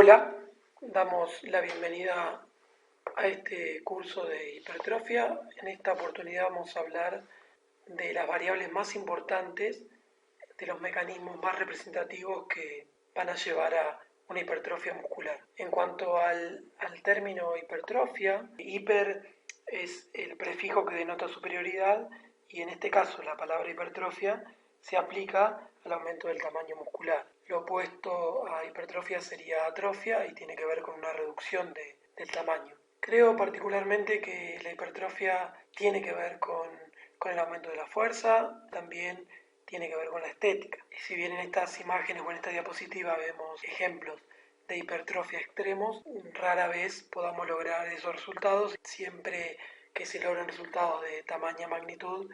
Hola, damos la bienvenida a este curso de hipertrofia. En esta oportunidad vamos a hablar de las variables más importantes, de los mecanismos más representativos que van a llevar a una hipertrofia muscular. En cuanto al término hipertrofia, hiper es el prefijo que denota superioridad y en este caso la palabra hipertrofia se aplica al aumento del tamaño muscular. Lo opuesto a hipertrofia sería atrofia y tiene que ver con una reducción del tamaño. Creo particularmente que la hipertrofia tiene que ver con el aumento de la fuerza, también tiene que ver con la estética. Y si bien en estas imágenes o en esta diapositiva vemos ejemplos de hipertrofia extremos, rara vez podamos lograr esos resultados. Siempre que se logran resultados de tamaña magnitud,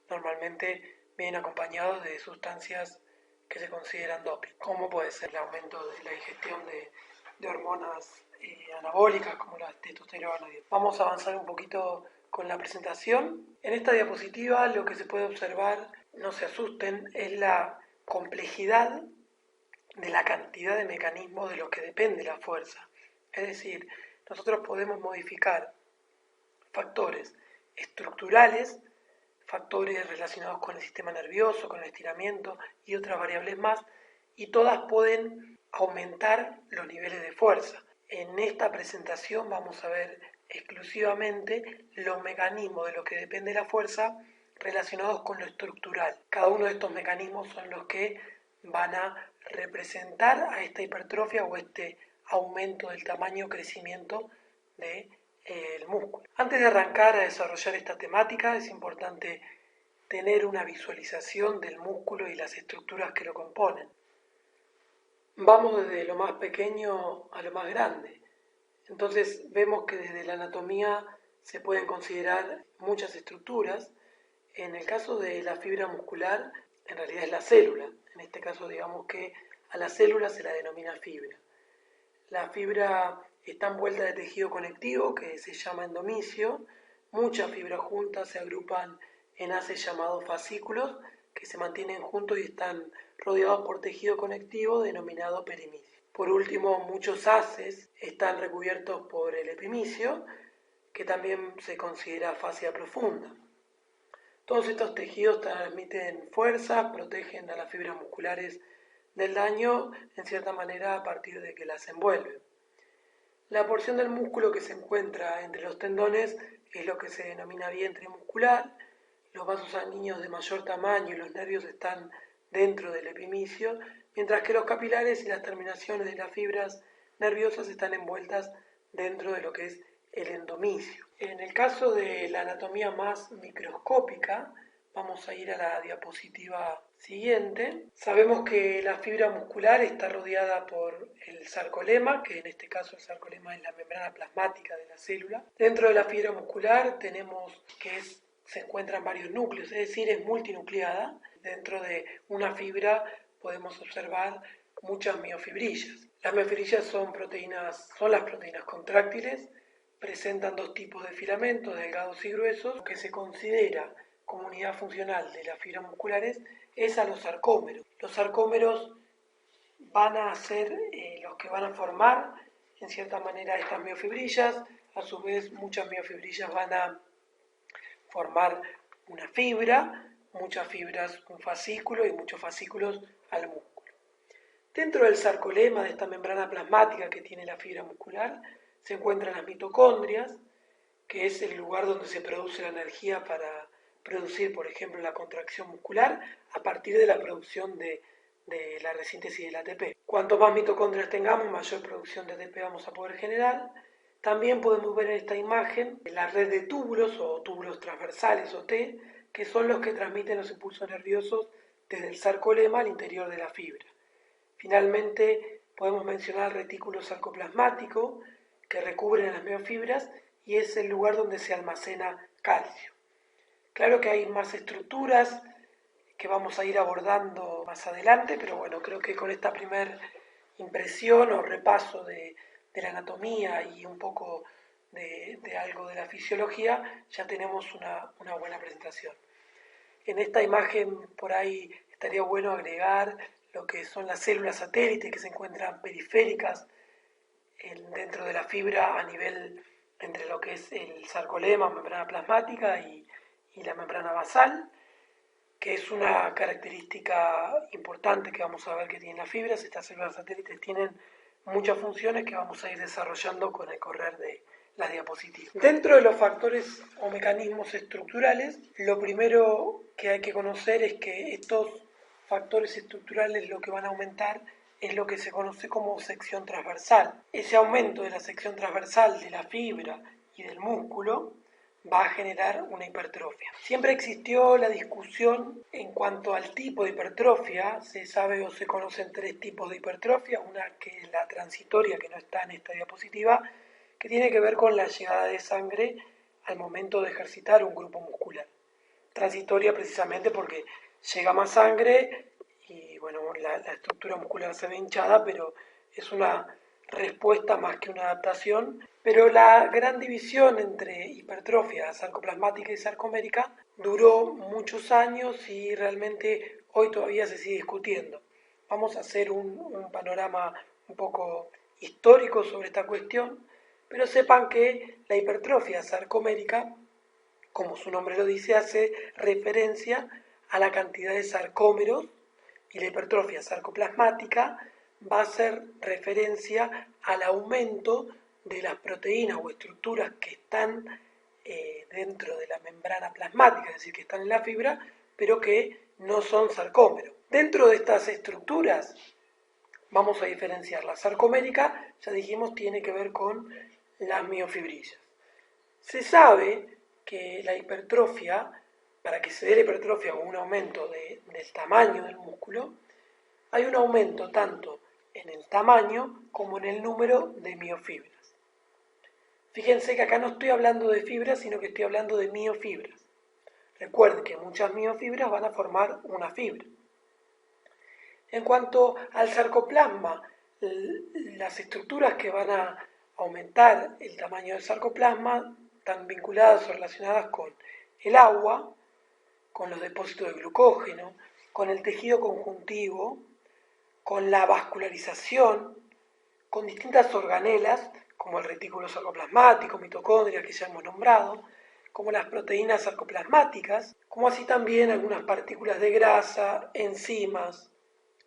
normalmente vienen acompañados de sustancias que se consideran doping, como puede ser el aumento de la ingestión de hormonas anabólicas como la testosterona. Vamos a avanzar un poquito con la presentación. En esta diapositiva lo que se puede observar, no se asusten, es la complejidad de la cantidad de mecanismos de los que depende la fuerza. Es decir, nosotros podemos modificar factores estructurales, factores relacionados con el sistema nervioso, con el estiramiento y otras variables más, y todas pueden aumentar los niveles de fuerza. En esta presentación vamos a ver exclusivamente los mecanismos de los que depende la fuerza relacionados con lo estructural. Cada uno de estos mecanismos son los que van a representar a esta hipertrofia o este aumento del tamaño, crecimiento del músculo. Antes de arrancar a desarrollar esta temática es importante tener una visualización del músculo y las estructuras que lo componen. Vamos desde lo más pequeño a lo más grande. Entonces vemos que desde la anatomía se pueden considerar muchas estructuras. En el caso de la fibra muscular, en realidad es la célula. En este caso digamos que a la célula se la denomina fibra. La fibra está envuelta de tejido conectivo que se llama endomisio. Muchas fibras juntas se agrupan en haces llamados fascículos que se mantienen juntos y están rodeados por tejido conectivo denominado perimisio. Por último, muchos haces están recubiertos por el epimicio, que también se considera fascia profunda. Todos estos tejidos transmiten fuerza, protegen a las fibras musculares del daño, en cierta manera, a partir de que las envuelven. La porción del músculo que se encuentra entre los tendones es lo que se denomina vientre muscular. Los vasos sanguíneos de mayor tamaño y los nervios están dentro del epimicio, mientras que los capilares y las terminaciones de las fibras nerviosas están envueltas dentro de lo que es el endomisio. En el caso de la anatomía más microscópica, vamos a ir a la diapositiva siguiente. Sabemos que la fibra muscular está rodeada por el sarcolema, que en este caso el sarcolema es la membrana plasmática de la célula. Dentro de la fibra muscular tenemos que se encuentran varios núcleos, es decir, es multinucleada. Dentro de una fibra podemos observar muchas miofibrillas. Las miofibrillas son las proteínas contráctiles, presentan dos tipos de filamentos, delgados y gruesos. Lo que se considera como unidad funcional de las fibras musculares es a los sarcómeros. Los sarcómeros van a ser los que van a formar, en cierta manera, estas miofibrillas. A su vez, muchas miofibrillas van a formar una fibra, muchas fibras un fascículo y muchos fascículos al músculo. Dentro del sarcolema, de esta membrana plasmática que tiene la fibra muscular, se encuentran las mitocondrias, que es el lugar donde se produce la energía para producir, por ejemplo, la contracción muscular a partir de la producción de la resíntesis del ATP. Cuanto más mitocondrias tengamos, mayor producción de ATP vamos a poder generar. También podemos ver en esta imagen la red de túbulos o túbulos transversales o T, que son los que transmiten los impulsos nerviosos desde el sarcolema al interior de la fibra. Finalmente, podemos mencionar el retículo sarcoplasmático, que recubre las miofibras y es el lugar donde se almacena calcio. Claro que hay más estructuras que vamos a ir abordando más adelante, pero bueno, creo que con esta primera impresión o repaso de la anatomía y un poco de algo de la fisiología, ya tenemos una buena presentación. En esta imagen por ahí estaría bueno agregar lo que son las células satélites que se encuentran periféricas dentro de la fibra a nivel entre lo que es el sarcolema, membrana plasmática y la membrana basal, que es una característica importante que vamos a ver que tienen las fibras. Estas células satélites tienen muchas funciones que vamos a ir desarrollando con el correr de las diapositivas. Dentro de los factores o mecanismos estructurales, lo primero que hay que conocer es que estos factores estructurales lo que van a aumentar es lo que se conoce como sección transversal. Ese aumento de la sección transversal de la fibra y del músculo va a generar una hipertrofia. Siempre existió la discusión en cuanto al tipo de hipertrofia. Se sabe o se conocen tres tipos de hipertrofia. Una que es la transitoria, que no está en esta diapositiva, que tiene que ver con la llegada de sangre al momento de ejercitar un grupo muscular. Transitoria precisamente porque llega más sangre y bueno, la estructura muscular se ve hinchada, pero es una respuesta más que una adaptación. Pero la gran división entre hipertrofia sarcoplasmática y sarcomérica duró muchos años y realmente hoy todavía se sigue discutiendo. Vamos a hacer un panorama un poco histórico sobre esta cuestión, pero sepan que la hipertrofia sarcomérica, como su nombre lo dice, hace referencia a la cantidad de sarcómeros, y la hipertrofia sarcoplasmática va a hacer referencia al aumento de las proteínas o estructuras que están dentro de la membrana plasmática, es decir, que están en la fibra, pero que no son sarcómeros. Dentro de estas estructuras vamos a diferenciar la sarcomérica, ya dijimos, tiene que ver con las miofibrillas. Se sabe que la hipertrofia, para que se dé la hipertrofia o un aumento del tamaño del músculo, hay un aumento tanto en el tamaño como en el número de miofibras. Fíjense que acá no estoy hablando de fibras, sino que estoy hablando de miofibras. Recuerden que muchas miofibras van a formar una fibra. En cuanto al sarcoplasma, las estructuras que van a aumentar el tamaño del sarcoplasma están vinculadas o relacionadas con el agua, con los depósitos de glucógeno, con el tejido conjuntivo, con la vascularización, con distintas organelas, como el retículo sarcoplasmático, mitocondrias que ya hemos nombrado, como las proteínas sarcoplasmáticas, como así también algunas partículas de grasa, enzimas,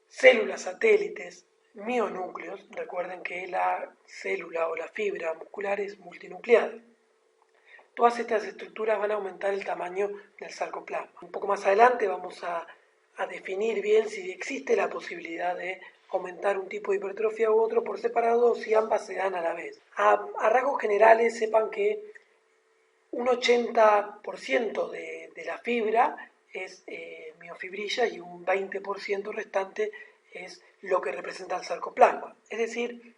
células satélites, mionúcleos. Recuerden que la célula o la fibra muscular es multinucleada. Todas estas estructuras van a aumentar el tamaño del sarcoplasma. Un poco más adelante vamos a definir bien si existe la posibilidad de aumentar un tipo de hipertrofia u otro por separado o si ambas se dan a la vez. A rasgos generales, sepan que un 80% de la fibra es miofibrilla y un 20% restante es lo que representa el sarcoplasma. Es decir,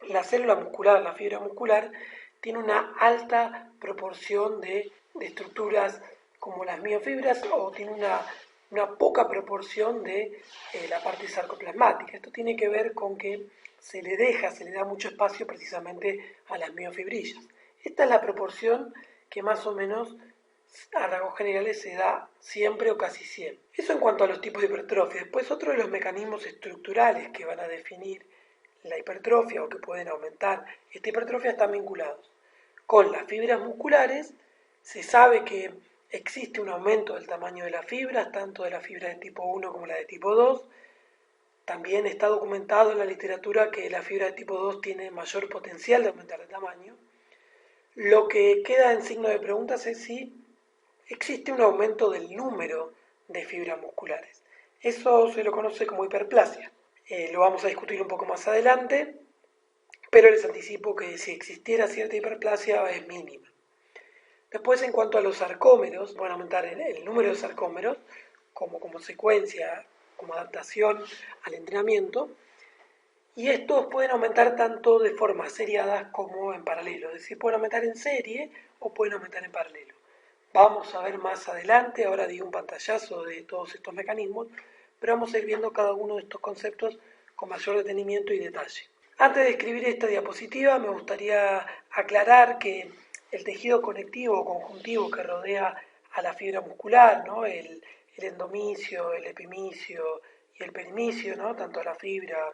la célula muscular, la fibra muscular, tiene una alta proporción de estructuras como las miofibras o tiene una poca proporción de la parte sarcoplasmática. Esto tiene que ver con que se le da mucho espacio precisamente a las miofibrillas. Esta es la proporción que más o menos a rasgos generales se da siempre o casi siempre. Eso en cuanto a los tipos de hipertrofia. Después otro de los mecanismos estructurales que van a definir la hipertrofia o que pueden aumentar esta hipertrofia están vinculados con las fibras musculares. Se sabe que existe un aumento del tamaño de las fibras, tanto de la fibra de tipo 1 como la de tipo 2. También está documentado en la literatura que la fibra de tipo 2 tiene mayor potencial de aumentar de tamaño. Lo que queda en signo de preguntas es si existe un aumento del número de fibras musculares. Eso se lo conoce como hiperplasia. Lo vamos a discutir un poco más adelante, pero les anticipo que si existiera cierta hiperplasia es mínima. Después, en cuanto a los sarcómeros, van a aumentar el número de sarcómeros como consecuencia, como adaptación al entrenamiento, y estos pueden aumentar tanto de forma seriada como en paralelo, es decir, pueden aumentar en serie o pueden aumentar en paralelo. Vamos a ver más adelante, ahora di un pantallazo de todos estos mecanismos, pero vamos a ir viendo cada uno de estos conceptos con mayor detenimiento y detalle. Antes de escribir esta diapositiva me gustaría aclarar que el tejido conectivo o conjuntivo que rodea a la fibra muscular, ¿no? el endomicio, el epimicio y el perimicio, ¿no? Tanto la fibra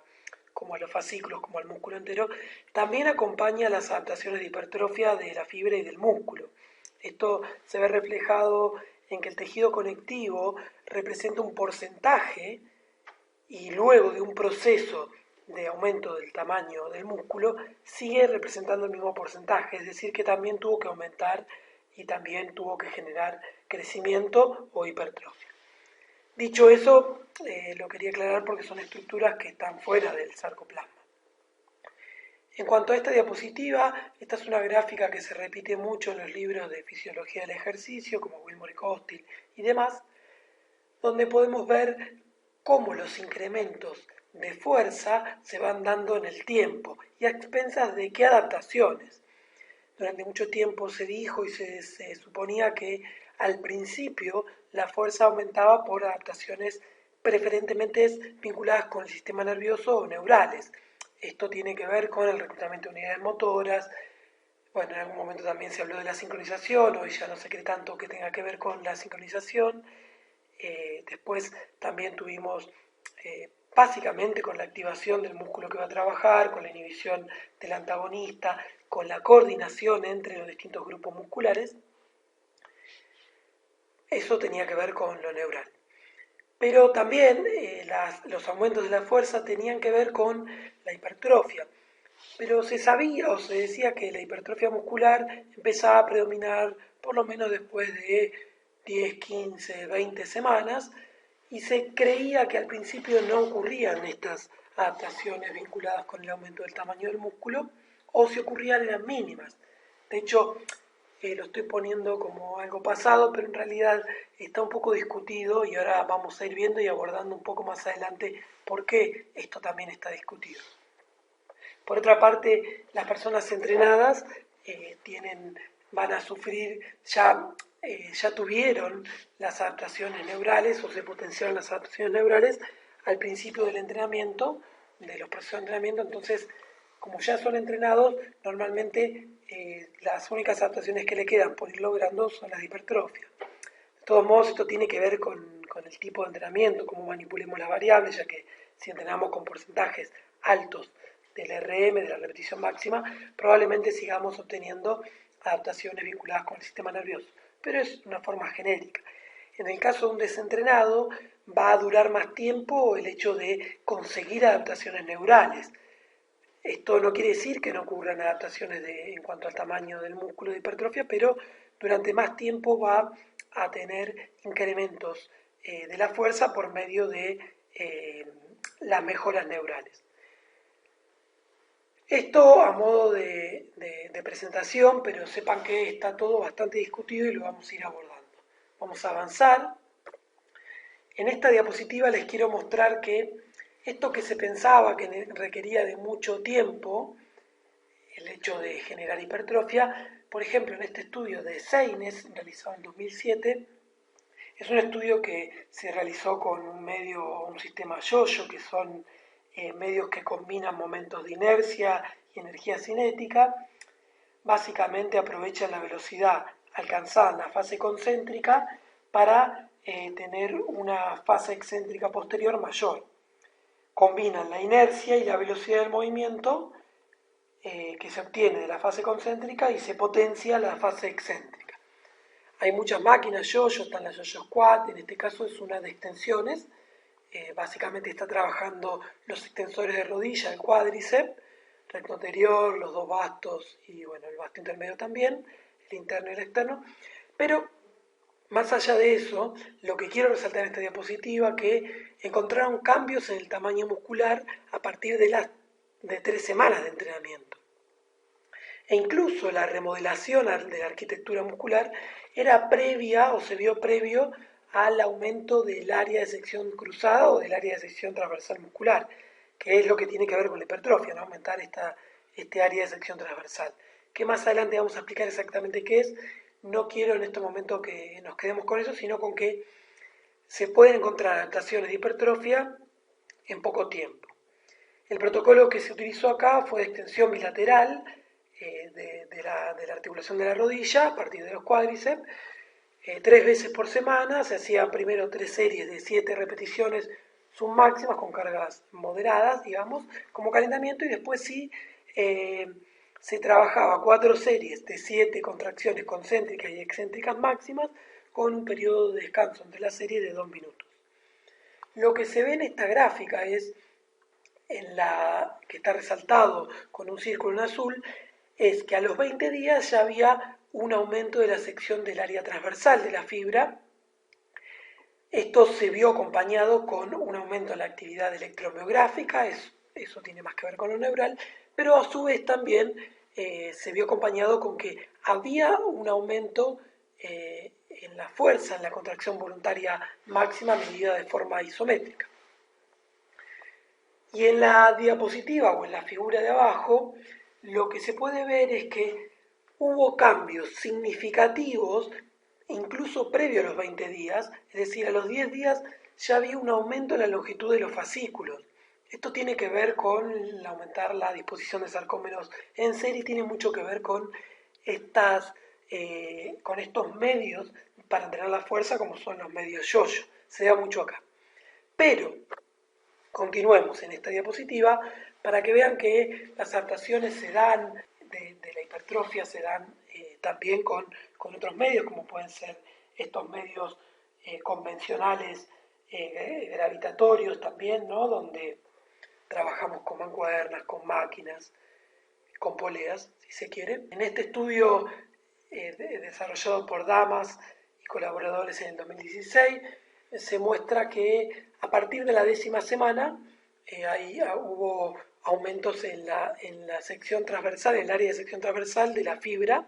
como a los fascículos, como al músculo entero, también acompaña las adaptaciones de hipertrofia de la fibra y del músculo. Esto se ve reflejado en que el tejido conectivo representa un porcentaje y luego de un proceso de aumento del tamaño del músculo sigue representando el mismo porcentaje, es decir, que también tuvo que aumentar y también tuvo que generar crecimiento o hipertrofia. Dicho eso, lo quería aclarar porque son estructuras que están fuera del sarcoplasma. En cuanto a esta diapositiva, esta es una gráfica que se repite mucho en los libros de fisiología del ejercicio, como Wilmore y Costil y demás, donde podemos ver cómo los incrementos de fuerza se van dando en el tiempo y a expensas de qué adaptaciones. Durante mucho tiempo se dijo y se suponía que al principio la fuerza aumentaba por adaptaciones preferentemente vinculadas con el sistema nervioso o neurales. Esto tiene que ver con el reclutamiento de unidades motoras. Bueno, en algún momento también se habló de la sincronización, hoy ya no se cree tanto que tenga que ver con la sincronización. Después también tuvimos básicamente con la activación del músculo que va a trabajar, con la inhibición del antagonista, con la coordinación entre los distintos grupos musculares. Eso tenía que ver con lo neural. Pero también los aumentos de la fuerza tenían que ver con la hipertrofia. Pero se sabía o se decía que la hipertrofia muscular empezaba a predominar por lo menos después de 10, 15, 20 semanas, y se creía que al principio no ocurrían estas adaptaciones vinculadas con el aumento del tamaño del músculo, o si ocurrían eran mínimas. De hecho, lo estoy poniendo como algo pasado, pero en realidad está un poco discutido y ahora vamos a ir viendo y abordando un poco más adelante por qué esto también está discutido. Por otra parte, las personas entrenadas van a sufrir, ya tuvieron las adaptaciones neurales o se potenciaron las adaptaciones neurales al principio del entrenamiento, de los procesos de entrenamiento. Entonces, como ya son entrenados, normalmente las únicas adaptaciones que le quedan por ir logrando son las de hipertrofia. De todos modos, esto tiene que ver con el tipo de entrenamiento, cómo manipulemos las variables, ya que si entrenamos con porcentajes altos del RM, de la repetición máxima, probablemente sigamos obteniendo adaptaciones vinculadas con el sistema nervioso, pero es una forma genérica. En el caso de un desentrenado, va a durar más tiempo el hecho de conseguir adaptaciones neurales. Esto no quiere decir que no ocurran adaptaciones en cuanto al tamaño del músculo de hipertrofia, pero durante más tiempo va a tener incrementos de la fuerza por medio de las mejoras neurales. Esto a modo de presentación, pero sepan que está todo bastante discutido y lo vamos a ir abordando. Vamos a avanzar. En esta diapositiva les quiero mostrar que esto que se pensaba que requería de mucho tiempo, el hecho de generar hipertrofia, por ejemplo, en este estudio de Seines, realizado en 2007, es un estudio que se realizó con un sistema yo-yo, que son medios que combinan momentos de inercia y energía cinética. Básicamente aprovechan la velocidad alcanzada en la fase concéntrica para tener una fase excéntrica posterior mayor. Combinan la inercia y la velocidad del movimiento que se obtiene de la fase concéntrica y se potencia la fase excéntrica. Hay muchas máquinas yo-yo, están las yo-yo squat, en este caso es una de extensiones. Básicamente está trabajando los extensores de rodilla, el cuádriceps, recto anterior, los dos bastos y bueno, el basto intermedio también, el interno y el externo. Pero más allá de eso, lo que quiero resaltar en esta diapositiva es que encontraron cambios en el tamaño muscular a partir de 3 semanas de entrenamiento. E incluso la remodelación de la arquitectura muscular era previa o se vio previo al aumento del área de sección cruzada o del área de sección transversal muscular, que es lo que tiene que ver con la hipertrofia, ¿no? Aumentar este área de sección transversal, que más adelante vamos a explicar exactamente qué es. No quiero en este momento que nos quedemos con eso, sino con que se pueden encontrar adaptaciones de hipertrofia en poco tiempo. El protocolo que se utilizó acá fue de extensión bilateral de la articulación de la rodilla a partir de los cuádriceps, 3 veces por semana. Se hacían primero 3 series de 7 repeticiones submáximas con cargas moderadas, digamos, como calentamiento, y después sí se trabajaba 4 series de 7 contracciones concéntricas y excéntricas máximas con un periodo de descanso entre la serie de 2 minutos. Lo que se ve en esta gráfica es, que está resaltado con un círculo en azul, es que a los 20 días ya había un aumento de la sección del área transversal de la fibra. Esto se vio acompañado con un aumento en la actividad electromiográfica, eso tiene más que ver con lo neural, pero a su vez también se vio acompañado con que había un aumento en la fuerza, en la contracción voluntaria máxima medida de forma isométrica. Y en la diapositiva o en la figura de abajo, lo que se puede ver es que hubo cambios significativos incluso previo a los 20 días, es decir, a los 10 días ya había un aumento en la longitud de los fascículos. Esto tiene que ver con aumentar la disposición de sarcómeros en serie y tiene mucho que ver con estos medios para entrenar la fuerza, como son los medios yo-yo. Se da mucho acá. Pero continuemos en esta diapositiva para que vean que las adaptaciones se dan de la hipertrofia, se dan también con otros medios, como pueden ser estos medios convencionales gravitatorios también, ¿no? Donde trabajamos con mancuernas, con máquinas, con poleas, si se quiere. En este estudio desarrollado por Damas y colaboradores en el 2016, se muestra que a partir de la 10ª semana hubo aumentos en la sección transversal, en el área de sección transversal de la fibra,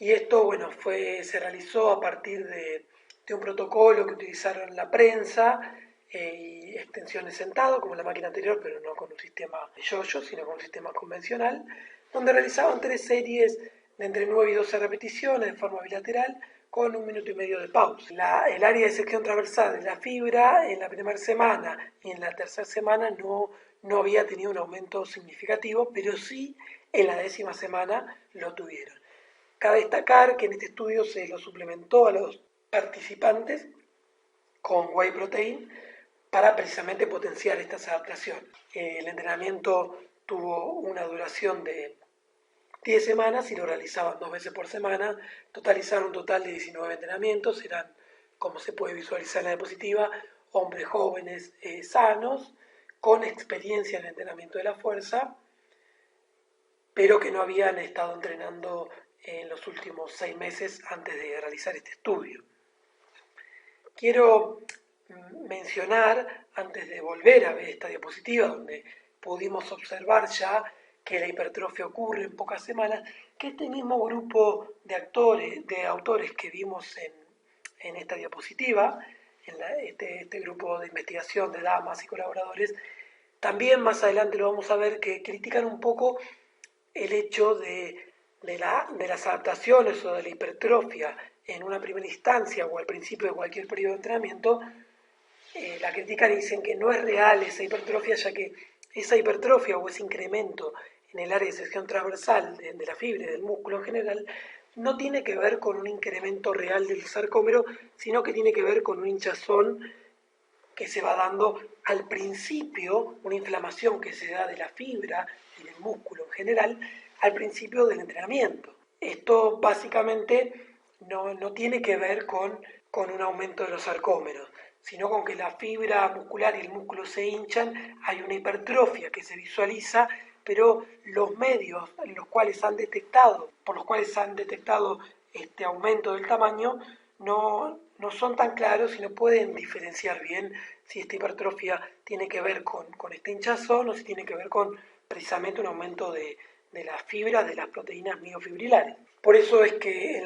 y esto, bueno, se realizó a partir de un protocolo que utilizaron la prensa y extensiones sentado, como en la máquina anterior, pero no con un sistema de yo-yo, sino con un sistema convencional, donde realizaban 3 series de entre 9 y 12 repeticiones de forma bilateral, con 1 minuto y medio de pausa. El área de sección transversal de la fibra en la primera semana y en la tercera semana no había tenido un aumento significativo, pero sí en la 10ª semana lo tuvieron. Cabe destacar que en este estudio se lo suplementó a los participantes con whey protein para precisamente potenciar estas adaptaciones. El entrenamiento tuvo una duración de 10 semanas y lo realizaban 2 veces por semana. Totalizaron un total de 19 entrenamientos. Eran, como se puede visualizar en la diapositiva, hombres jóvenes sanos, con experiencia en el entrenamiento de la fuerza, pero que no habían estado entrenando en los últimos 6 meses antes de realizar este estudio. Quiero mencionar, antes de volver a ver esta diapositiva, donde pudimos observar ya que la hipertrofia ocurre en pocas semanas, que este mismo grupo de autores que vimos en esta diapositiva, este grupo de investigación de Damas y colaboradores, también más adelante lo vamos a ver, que critican un poco el hecho de las adaptaciones o de la hipertrofia en una primera instancia o al principio de cualquier periodo de entrenamiento. La critican y dicen que no es real esa hipertrofia, ya que esa hipertrofia o ese incremento en el área de sección transversal de la fibra y del músculo en general no tiene que ver con un incremento real del sarcómero, sino que tiene que ver con un hinchazón que se va dando al principio, una inflamación que se da de la fibra y del músculo en general al principio del entrenamiento. Esto básicamente no tiene que ver con un aumento de los sarcómeros, sino con que la fibra muscular y el músculo se hinchan, hay una hipertrofia que se visualiza, pero los medios por los cuales han detectado este aumento del tamaño no son tan claros y no pueden diferenciar bien si esta hipertrofia tiene que ver con este hinchazón o si tiene que ver con precisamente un aumento de las fibras, de las proteínas miofibrilares. Por eso es que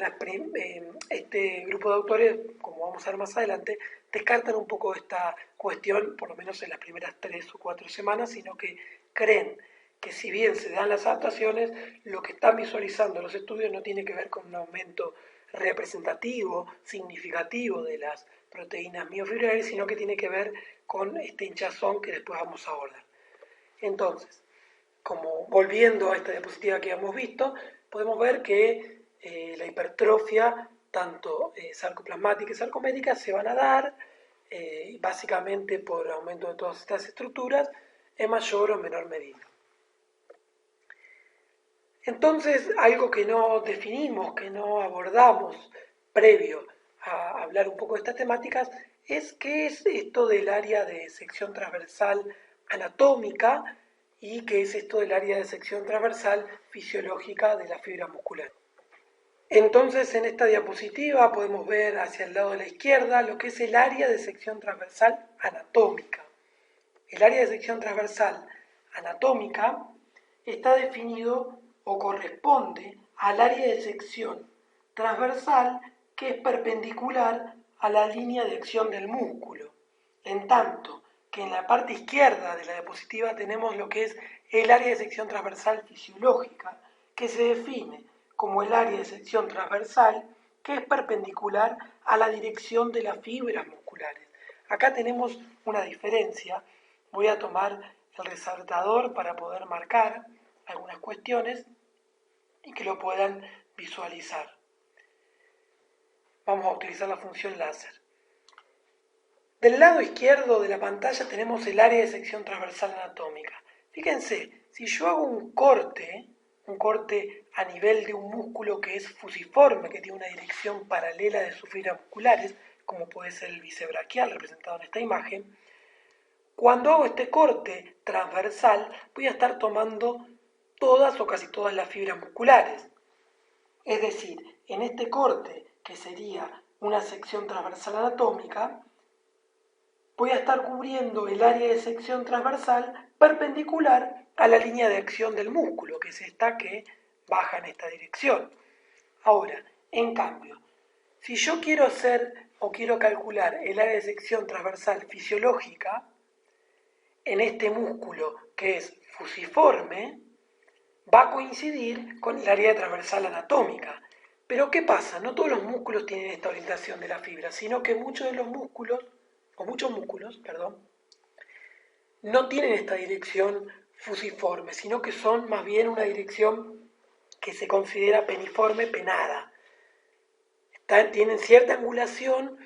este grupo de autores, como vamos a ver más adelante, descartan un poco esta cuestión, por lo menos en las primeras 3 o 4 semanas, sino que creen que si bien se dan las adaptaciones, lo que están visualizando los estudios no tiene que ver con un aumento representativo, significativo de las proteínas miofibrilares, sino que tiene que ver con este hinchazón que después vamos a abordar. Entonces, como volviendo a esta diapositiva que hemos visto, podemos ver que la hipertrofia, tanto sarcoplasmática y sarcomédica, se van a dar básicamente por aumento de todas estas estructuras, en mayor o menor medida. Entonces, algo que no definimos, que no abordamos previo a hablar un poco de estas temáticas, es qué es esto del área de sección transversal anatómica y qué es esto del área de sección transversal fisiológica de la fibra muscular. Entonces, en esta diapositiva podemos ver hacia el lado de la izquierda lo que es el área de sección transversal anatómica. El área de sección transversal anatómica está definido o corresponde al área de sección transversal que es perpendicular a la línea de acción del músculo, en tanto que en la parte izquierda de la diapositiva tenemos lo que es el área de sección transversal fisiológica, que se define como el área de sección transversal que es perpendicular a la dirección de las fibras musculares. Acá tenemos una diferencia. Voy a tomar el resaltador para poder marcar algunas cuestiones y que lo puedan visualizar. Vamos a utilizar la función láser. Del lado izquierdo de la pantalla tenemos el área de sección transversal anatómica. Fíjense, si yo hago un corte a nivel de un músculo que es fusiforme, que tiene una dirección paralela de sus fibras musculares, como puede ser el bíceps braquial representado en esta imagen, cuando hago este corte transversal voy a estar tomando todas o casi todas las fibras musculares. Es decir, en este corte, que sería una sección transversal anatómica, voy a estar cubriendo el área de sección transversal perpendicular a la línea de acción del músculo, que es esta que baja en esta dirección. Ahora, en cambio, si yo quiero hacer o quiero calcular el área de sección transversal fisiológica, en este músculo que es fusiforme, va a coincidir con el área transversal anatómica. Pero ¿qué pasa? No todos los músculos tienen esta orientación de la fibra, sino que muchos músculos, no tienen esta dirección fusiforme, sino que son más bien una dirección que se considera peniforme penada. Tienen cierta angulación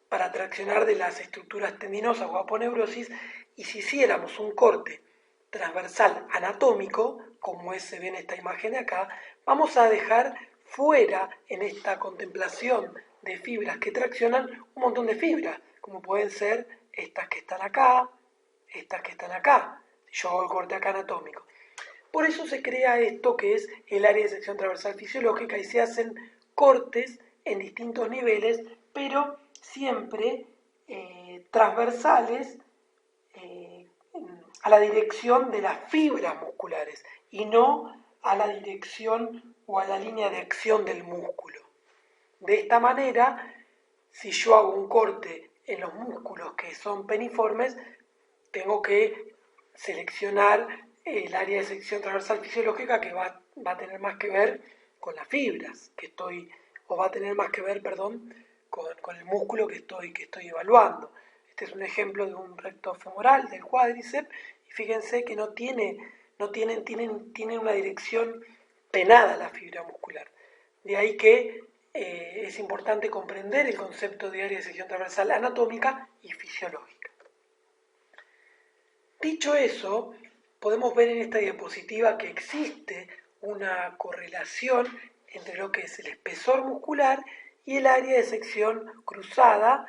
para traccionar de las estructuras tendinosas o aponeurosis, y si hiciéramos un corte transversal anatómico, como se ve en esta imagen de acá, vamos a dejar fuera en esta contemplación de fibras que traccionan un montón de fibras, como pueden ser estas que están acá, estas que están acá, si yo hago el corte acá anatómico. Por eso se crea esto que es el área de sección transversal fisiológica y se hacen cortes en distintos niveles, pero siempre transversales a la dirección de las fibras musculares y no a la dirección o a la línea de acción del músculo. De esta manera, si yo hago un corte en los músculos que son peniformes, tengo que seleccionar el área de sección transversal fisiológica que va a tener más que ver con las fibras va a tener más que ver, con el músculo que estoy evaluando. Este es un ejemplo de un recto femoral del cuádriceps y fíjense que tienen una dirección penada la fibra muscular. De ahí que es importante comprender el concepto de área de sección transversal anatómica y fisiológica. Dicho eso, podemos ver en esta diapositiva que existe una correlación entre lo que es el espesor muscular y el área de sección cruzada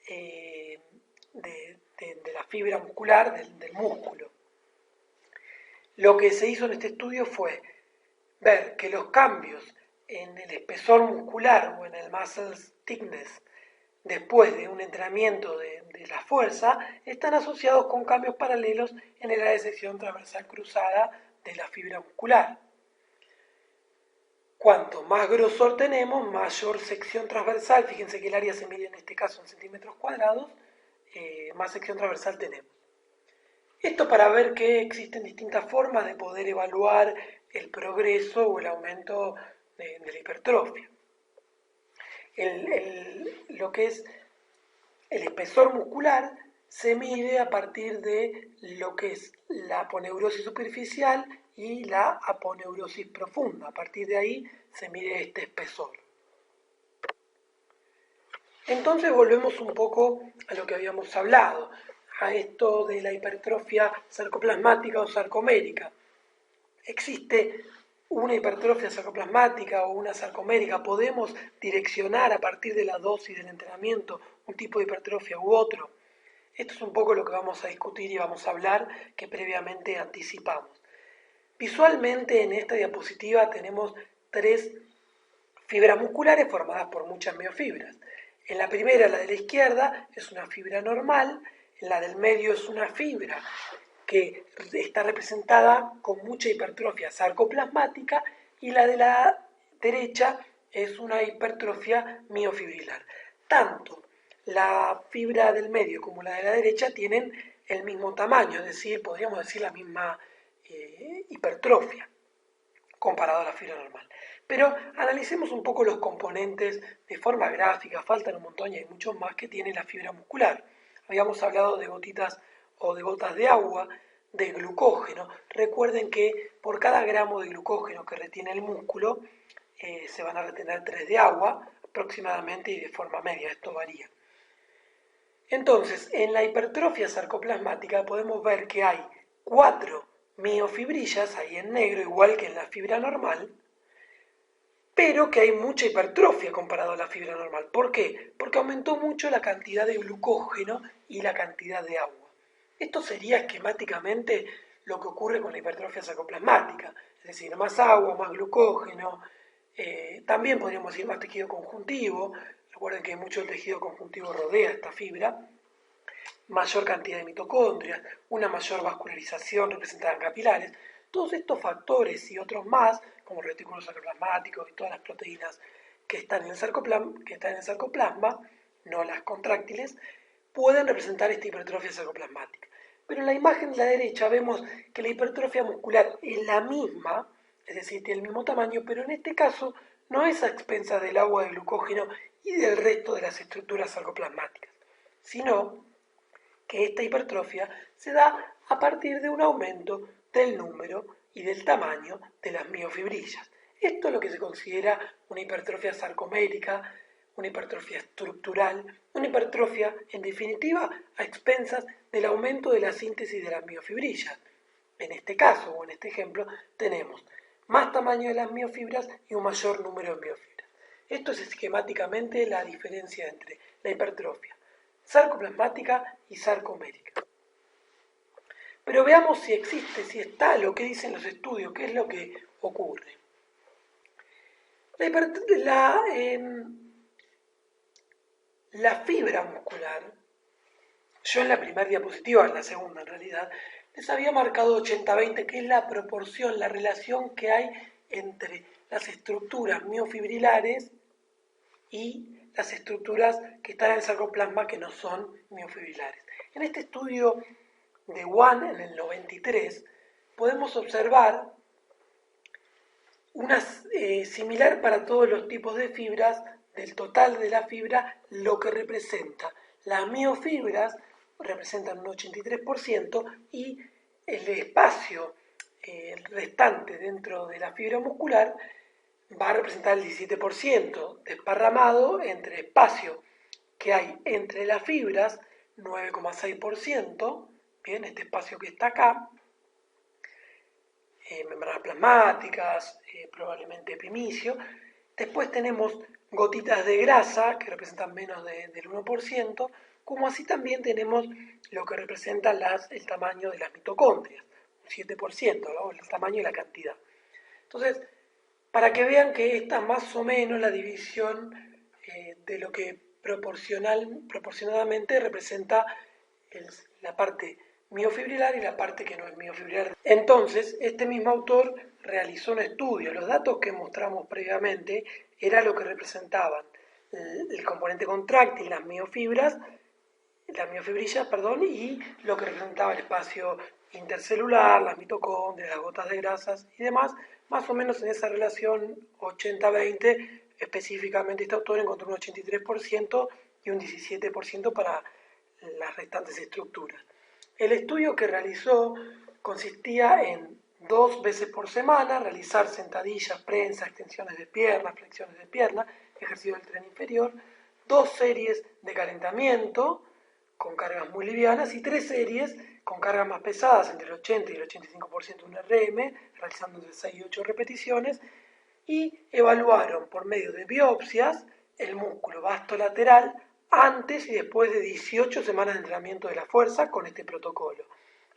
de la fibra muscular del músculo. Lo que se hizo en este estudio fue ver que los cambios en el espesor muscular o en el muscle thickness después de un entrenamiento de la fuerza están asociados con cambios paralelos en el área de sección transversal cruzada de la fibra muscular. Cuanto más grosor tenemos, mayor sección transversal, fíjense que el área se mide en este caso en centímetros cuadrados, más sección transversal tenemos. Esto para ver que existen distintas formas de poder evaluar el progreso o el aumento de la hipertrofia. Lo que es el espesor muscular se mide a partir de lo que es la aponeurosis superficial y la aponeurosis profunda. A partir de ahí se mide este espesor. Entonces volvemos un poco a lo que habíamos hablado, a esto de la hipertrofia sarcoplasmática o sarcomérica. ¿Existe una hipertrofia sarcoplasmática o una sarcomérica? ¿Podemos direccionar a partir de la dosis del entrenamiento un tipo de hipertrofia u otro? Esto es un poco lo que vamos a discutir y vamos a hablar, que previamente anticipamos. Visualmente en esta diapositiva tenemos tres fibras musculares formadas por muchas miofibras. En la primera, la de la izquierda, es una fibra normal, en la del medio es una fibra que está representada con mucha hipertrofia sarcoplasmática y la de la derecha es una hipertrofia miofibrilar. Tanto la fibra del medio como la de la derecha tienen el mismo tamaño, es decir, podríamos decir la misma hipertrofia comparado a la fibra normal. Pero analicemos un poco los componentes de forma gráfica, faltan un montón y hay muchos más que tiene la fibra muscular. Habíamos hablado de gotitas o de gotas de agua, de glucógeno. Recuerden que por cada gramo de glucógeno que retiene el músculo, se van a retener 3 de agua aproximadamente y de forma media, esto varía. Entonces, en la hipertrofia sarcoplasmática podemos ver que hay 4 miofibrillas, ahí en negro, igual que en la fibra normal, pero que hay mucha hipertrofia comparado a la fibra normal. ¿Por qué? Porque aumentó mucho la cantidad de glucógeno y la cantidad de agua. Esto sería esquemáticamente lo que ocurre con la hipertrofia sarcoplasmática, es decir, más agua, más glucógeno, también podríamos decir más tejido conjuntivo. Recuerden que mucho el tejido conjuntivo rodea esta fibra, mayor cantidad de mitocondrias, una mayor vascularización representada en capilares. Todos estos factores y otros más, como retículos sarcoplasmáticos y todas las proteínas que están en el sarcoplasma, no las contráctiles, pueden representar esta hipertrofia sarcoplasmática. Pero en la imagen de la derecha vemos que la hipertrofia muscular es la misma, es decir, tiene el mismo tamaño, pero en este caso no es a expensas del agua, del glucógeno y del resto de las estructuras sarcoplasmáticas, sino que esta hipertrofia se da a partir de un aumento del número y del tamaño de las miofibrillas. Esto es lo que se considera una hipertrofia sarcomérica, una hipertrofia estructural, una hipertrofia, en definitiva, a expensas del aumento de la síntesis de las miofibrillas. En este caso, o en este ejemplo, tenemos más tamaño de las miofibras y un mayor número de miofibras. Esto es esquemáticamente la diferencia entre la hipertrofia sarcoplasmática y sarcomérica. Pero veamos si existe, si está, lo que dicen los estudios, qué es lo que ocurre. La fibra muscular, yo en la primera diapositiva, en la segunda en realidad, les había marcado 80-20, que es la proporción, la relación que hay entre las estructuras miofibrilares y las estructuras que están en el sarcoplasma que no son miofibrilares. En este estudio de Wan en el 93 podemos observar una similar para todos los tipos de fibras, del total de la fibra, lo que representa. Las miofibras representan un 83% y el espacio restante dentro de la fibra muscular va a representar el 17%, desparramado entre espacio que hay entre las fibras, 9,6%, bien, este espacio que está acá, membranas plasmáticas, probablemente primicio. Después tenemos gotitas de grasa, que representan menos del 1%, como así también tenemos lo que representa el tamaño de las mitocondrias, un 7%, ¿no? El tamaño y la cantidad. Entonces, para que vean que esta es más o menos la división de lo que proporcionadamente representa la parte miofibrilar y la parte que no es miofibrilar. Entonces, este mismo autor realizó un estudio. Los datos que mostramos previamente era lo que representaban el componente contráctil, las miofibrillas, y lo que representaba el espacio intercelular, las mitocondrias, las gotas de grasas y demás, más o menos en esa relación 80-20, específicamente este autor encontró un 83% y un 17% para las restantes estructuras. El estudio que realizó consistía en 2 veces por semana realizar sentadillas, prensa, extensiones de piernas, flexiones de pierna, ejercicio del tren inferior, 2 series de calentamiento con cargas muy livianas y 3 series con cargas más pesadas, entre el 80 y el 85% de un RM, realizando entre 6 y 8 repeticiones, y evaluaron por medio de biopsias el músculo vastolateral antes y después de 18 semanas de entrenamiento de la fuerza con este protocolo.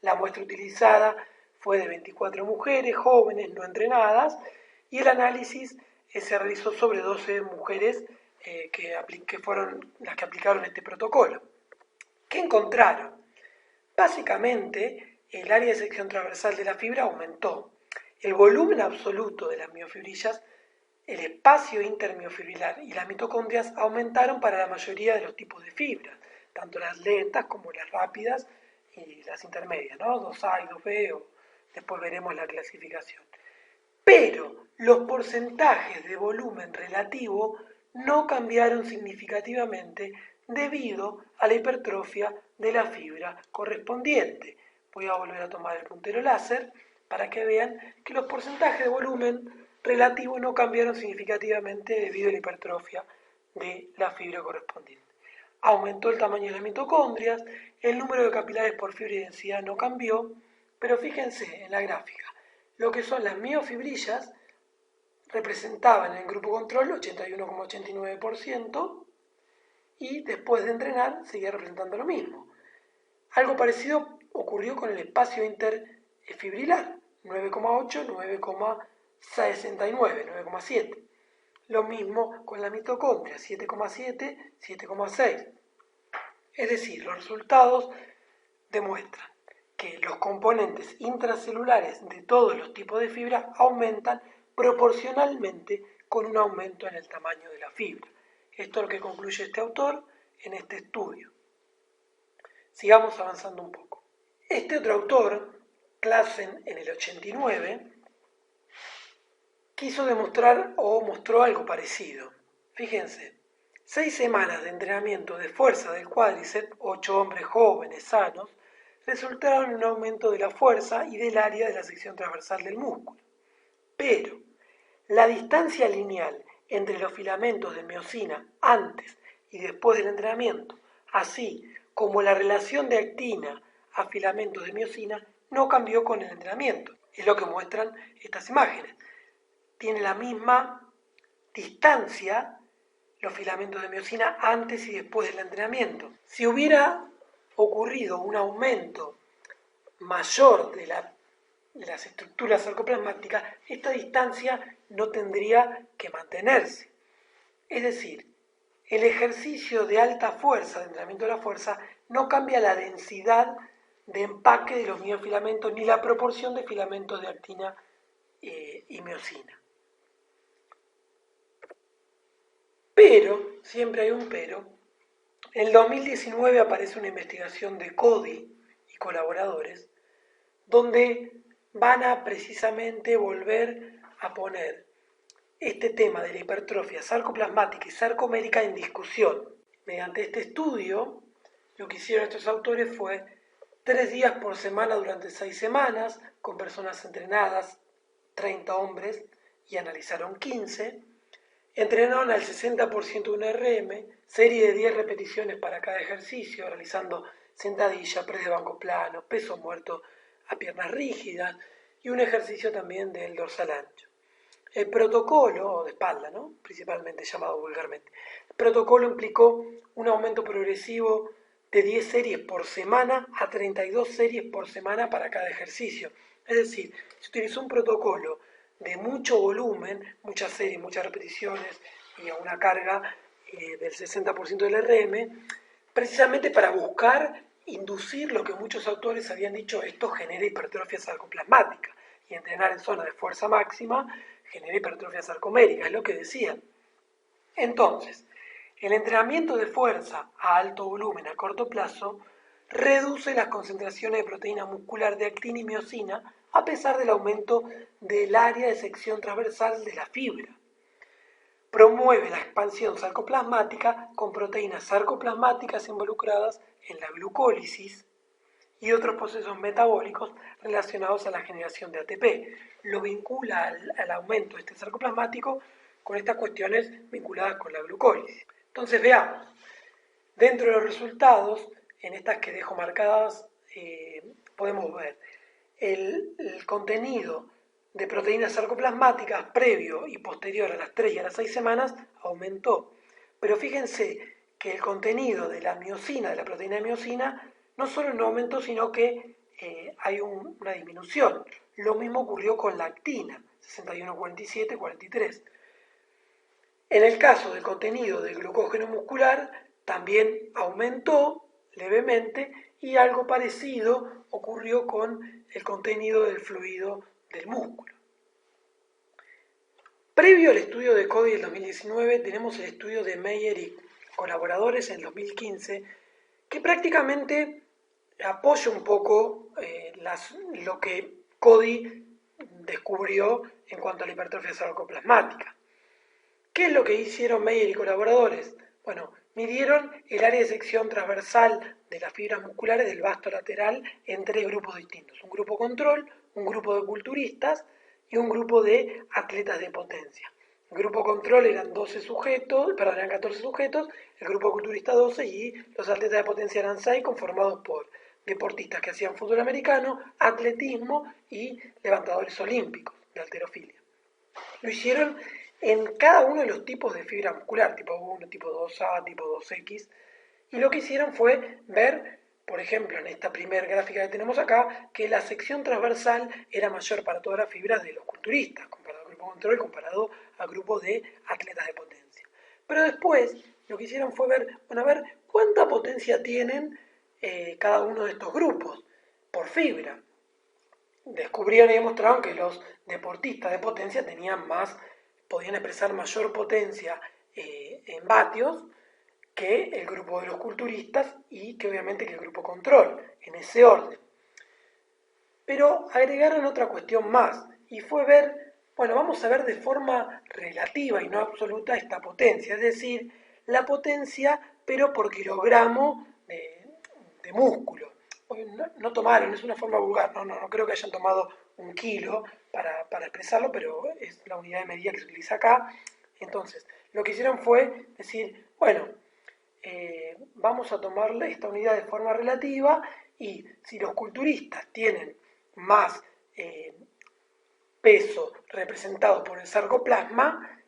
La muestra utilizada fue de 24 mujeres jóvenes no entrenadas y el análisis se realizó sobre 12 mujeres que fueron las que aplicaron este protocolo. ¿Qué encontraron? Básicamente, el área de sección transversal de la fibra aumentó. El volumen absoluto de las miofibrillas, el espacio intermiofibrilar y las mitocondrias aumentaron para la mayoría de los tipos de fibras, tanto las lentas como las rápidas y las intermedias, ¿no? 2A y 2B, o después veremos la clasificación. Pero los porcentajes de volumen relativo no cambiaron significativamente debido a la hipertrofia de la fibra correspondiente. Voy a volver a tomar el puntero láser para que vean que los porcentajes de volumen relativo no cambiaron significativamente debido a la hipertrofia de la fibra correspondiente. Aumentó el tamaño de las mitocondrias, el número de capilares por fibra y densidad no cambió, pero fíjense en la gráfica, lo que son las miofibrillas representaban en el grupo control 81,89% y después de entrenar seguía representando lo mismo. Algo parecido ocurrió con el espacio interfibrilar, 9,8, 9,69, 9,7. Lo mismo con la mitocondria, 7,7, 7,6. Es decir, los resultados demuestran que los componentes intracelulares de todos los tipos de fibra aumentan proporcionalmente con un aumento en el tamaño de la fibra. Esto es lo que concluye este autor en este estudio. Sigamos avanzando un poco. Este otro autor, Claassen, en el 89, quiso demostrar o mostró algo parecido. Fíjense, 6 semanas de entrenamiento de fuerza del cuádriceps, 8 hombres jóvenes sanos, resultaron en un aumento de la fuerza y del área de la sección transversal del músculo. Pero la distancia lineal entre los filamentos de miosina antes y después del entrenamiento, así como la relación de actina a filamentos de miosina, no cambió con el entrenamiento. Es lo que muestran estas imágenes. Tiene la misma distancia los filamentos de miosina antes y después del entrenamiento. Si hubiera ocurrido un aumento mayor de las estructuras sarcoplasmáticas, esta distancia no tendría que mantenerse. Es decir, el ejercicio de alta fuerza, de entrenamiento de la fuerza, no cambia la densidad de empaque de los miofilamentos ni la proporción de filamentos de actina y miosina. Pero, siempre hay un pero, en el 2019 aparece una investigación de Cody y colaboradores donde van a precisamente volver a poner este tema de la hipertrofia sarcoplasmática y sarcomérica en discusión. Mediante este estudio, lo que hicieron estos autores fue 3 días por semana durante 6 semanas, con personas entrenadas, 30 hombres, y analizaron 15. Entrenaron al 60% de un RM, serie de 10 repeticiones para cada ejercicio, realizando sentadilla, press de banco plano, peso muerto a piernas rígidas y un ejercicio también del dorsal ancho. El protocolo, o de espalda, ¿no? Principalmente llamado vulgarmente, el protocolo implicó un aumento progresivo de 10 series por semana a 32 series por semana para cada ejercicio. Es decir, se utilizó un protocolo de mucho volumen, muchas series, muchas repeticiones y a una carga del 60% del RM, precisamente para buscar inducir lo que muchos autores habían dicho, esto genera hipertrofia sarcoplasmática, y entrenar en zona de fuerza máxima genera hipertrofia sarcomérica, es lo que decían. Entonces, el entrenamiento de fuerza a alto volumen a corto plazo reduce las concentraciones de proteína muscular de actina y miosina a pesar del aumento del área de sección transversal de la fibra. Promueve la expansión sarcoplasmática con proteínas sarcoplasmáticas involucradas en la glucólisis y otros procesos metabólicos relacionados a la generación de ATP. Lo vincula al aumento de este sarcoplasmático con estas cuestiones vinculadas con la glucólisis. Entonces veamos, dentro de los resultados, en estas que dejo marcadas, podemos ver el contenido de proteínas sarcoplasmáticas previo y posterior a las 3 y a las 6 semanas aumentó. Pero fíjense que el contenido de la miosina, de la proteína de miosina, no solo no aumentó, sino que hay una disminución. Lo mismo ocurrió con la actina, 61, 47, 43. En el caso del contenido del glucógeno muscular, también aumentó levemente y algo parecido ocurrió con el contenido del fluido del músculo. Previo al estudio de Cody del 2019, tenemos el estudio de Meyer y colaboradores en 2015, que prácticamente apoya un poco lo que Cody descubrió en cuanto a la hipertrofia sarcoplasmática. ¿Qué es lo que hicieron Meyer y colaboradores? Bueno, midieron el área de sección transversal de las fibras musculares del vasto lateral en 3 grupos distintos. Un grupo control, un grupo de culturistas y un grupo de atletas de potencia. El grupo control eran 14 sujetos, el grupo culturista 12 y los atletas de potencia eran 6, conformados por deportistas que hacían fútbol americano, atletismo y levantadores olímpicos de halterofilia. Lo hicieron en cada uno de los tipos de fibra muscular, tipo 1, tipo 2A, tipo 2X, y lo que hicieron fue ver, por ejemplo, en esta primera gráfica que tenemos acá, que la sección transversal era mayor para todas las fibras de los culturistas, comparado al grupo control, comparado al grupo de atletas de potencia. Pero después lo que hicieron fue ver, bueno, a ver cuánta potencia tienen cada uno de estos grupos por fibra. Descubrieron y demostraron que los deportistas de potencia podían expresar mayor potencia en vatios que el grupo de los culturistas y que obviamente que el grupo control, en ese orden. Pero agregaron otra cuestión más y fue ver, bueno, vamos a ver de forma relativa y no absoluta esta potencia, es decir, la potencia pero por kilogramo de músculo. No tomaron, es una forma vulgar, no creo que hayan tomado un kilo para expresarlo, pero es la unidad de medida que se utiliza acá. Entonces, lo que hicieron fue decir, bueno, vamos a tomarle esta unidad de forma relativa y si los culturistas tienen más peso representado por el sarcoplasma,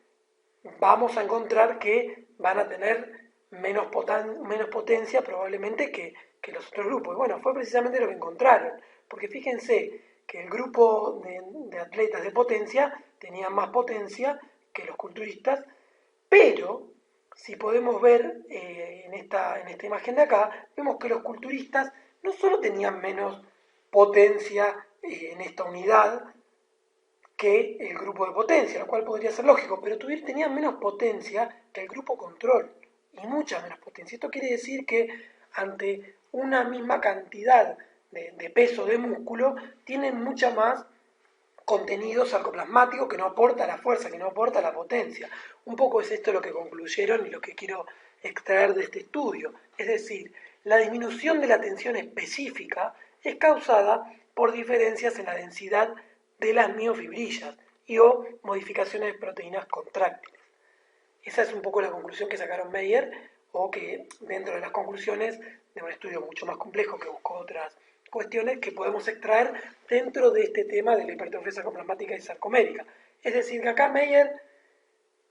vamos a encontrar que van a tener menos potencia probablemente que los otros grupos. Y bueno, fue precisamente lo que encontraron, porque fíjense que el grupo de atletas de potencia tenía más potencia que los culturistas, pero si podemos ver en esta imagen de acá, vemos que los culturistas no solo tenían menos potencia en esta unidad que el grupo de potencia, lo cual podría ser lógico, pero tenían menos potencia que el grupo control, y mucha menos potencia. Esto quiere decir que ante una misma cantidad de peso de músculo, tienen mucha más contenido sarcoplasmático que no aporta la fuerza, que no aporta la potencia. Un poco es esto lo que concluyeron y lo que quiero extraer de este estudio. Es decir, la disminución de la tensión específica es causada por diferencias en la densidad de las miofibrillas y o modificaciones de proteínas contráctiles. Esa es un poco la conclusión que sacaron Meyer, o que dentro de las conclusiones de un estudio mucho más complejo que buscó otras cuestiones que podemos extraer dentro de este tema de la hipertrofia sarcoplasmática y sarcomérica. Es decir, que acá Meyer